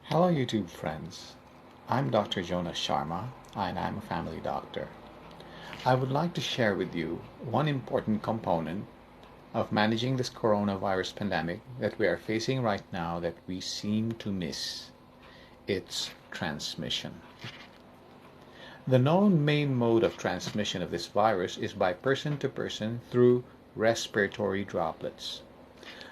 Hello YouTube friends, I'm Dr. Jonas Sharma and I'm a family doctor. I would like to share with you one important component of managing this coronavirus pandemic that we are facing right now that we seem to miss. It's transmission. The known main mode of transmission of this virus is by person to person through respiratory droplets.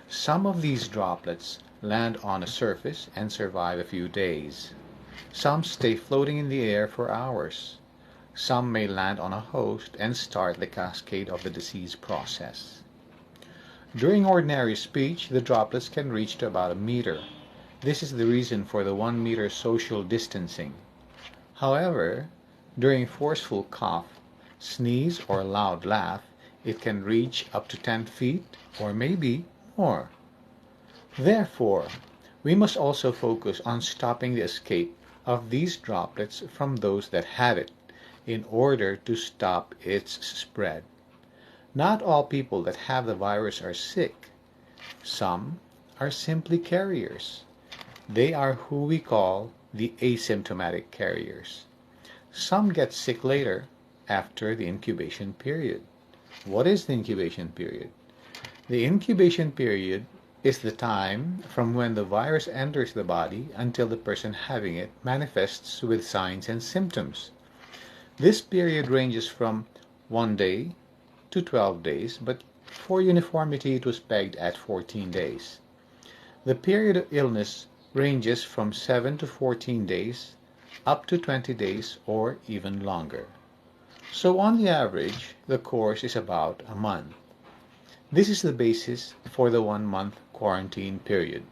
Some of these droplets land on a surface and survive a few days. Some stay floating in the air for hours. Some may land on a host and start the cascade of the disease process. During ordinary speech, the droplets can reach to about a meter. This is the reason for the 1 meter social distancing. However, during forceful cough, sneeze, or loud laugh, it can reach up to 10 feet or maybe more. Therefore, we must also focus on stopping the escape of these droplets from those that have it in order to stop its spread. Not all people that have the virus are sick. Some are simply carriers. They are who we call the asymptomatic carriers. Some get sick later after the incubation period. What is the incubation period? The incubation period is the time from when the virus enters the body until the person having it manifests with signs and symptoms. This period ranges from 1 day to 12 days, but for uniformity it was pegged at 14 days. The period of illness ranges from 7 to 14 days, up to 20 days, or even longer. So on the average, the course is about a month. This is the basis for the 1-month quarantine period.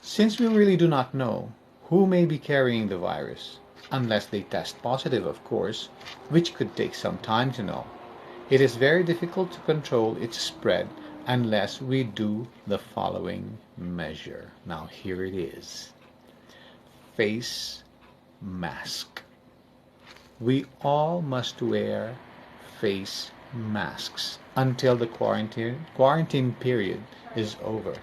Since we really do not know who may be carrying the virus, unless they test positive of course, which could take some time to know, it is very difficult to control its spread unless we do the following measure. Now here it is. Face mask. We all must wear face masks until the quarantine period is over.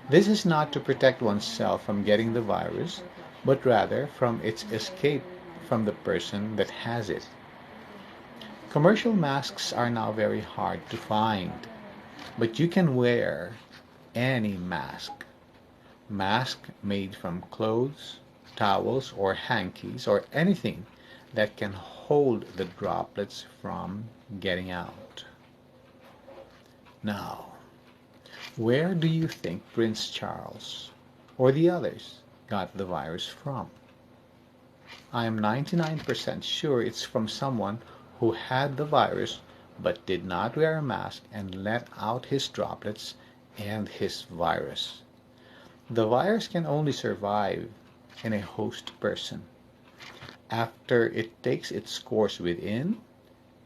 This is not to protect oneself from getting the virus, but rather from its escape from the person that has it. Commercial masks are now very hard to find, but you can wear any mask. Mask made from clothes, towels, or hankies, or anything that can hold the droplets from getting out. Now, where do you think Prince Charles or the others got the virus from? I am 99% sure it's from someone who had the virus but did not wear a mask and let out his droplets and his virus. The virus can only survive in a host person. After it takes its course within,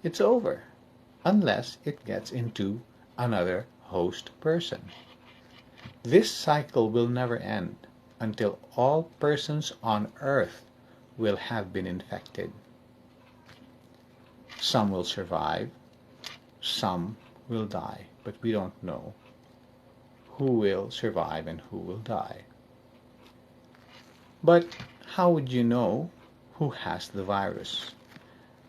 it's over, unless it gets into another host person. This cycle will never end until all persons on earth will have been infected. Some will survive, some will die, but we don't know who will survive and who will die. But how would you know who has the virus?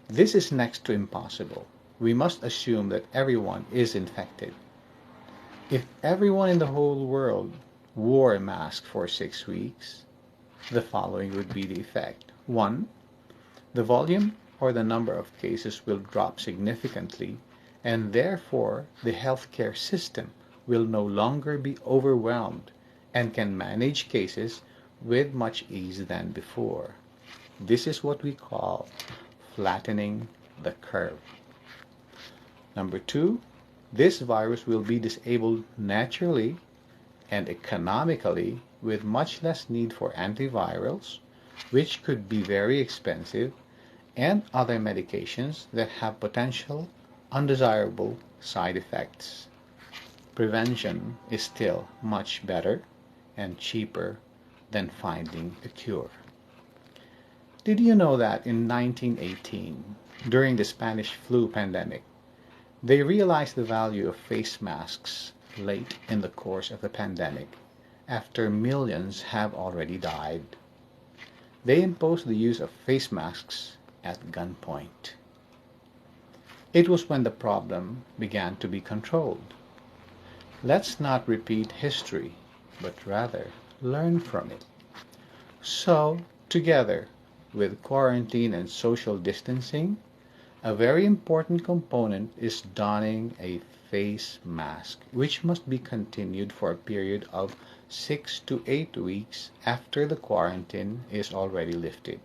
This is next to impossible. We must assume that everyone is infected. If everyone in the whole world wore a mask for 6 weeks, the following would be the effect. 1. The volume or the number of cases will drop significantly, and therefore the healthcare system will no longer be overwhelmed and can manage cases with much ease than before. This is what we call flattening the curve. Number 2, this virus will be disabled naturally and economically with much less need for antivirals, which could be very expensive, and other medications that have potential undesirable side effects. Prevention is still much better and cheaper than finding a cure. Did you know that in 1918, during the Spanish flu pandemic, they realized the value of face masks late in the course of the pandemic after millions have already died. They imposed the use of face masks at gunpoint. It was when the problem began to be controlled. Let's not repeat history, but rather learn from it. So, together with quarantine and social distancing, a very important component is donning a face mask, which must be continued for a period of 6 to 8 weeks after the quarantine is already lifted.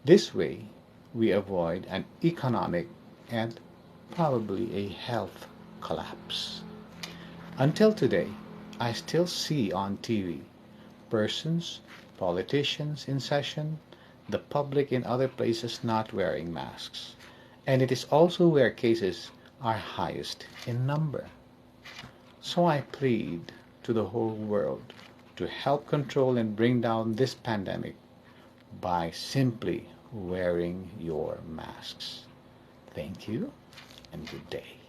This way, we avoid an economic and probably a health collapse. Until today, I still see on TV persons, politicians in session, the public in other places not wearing masks. And it is also where cases are highest in number. So I plead to the whole world to help control and bring down this pandemic by simply wearing your masks. Thank you and good day.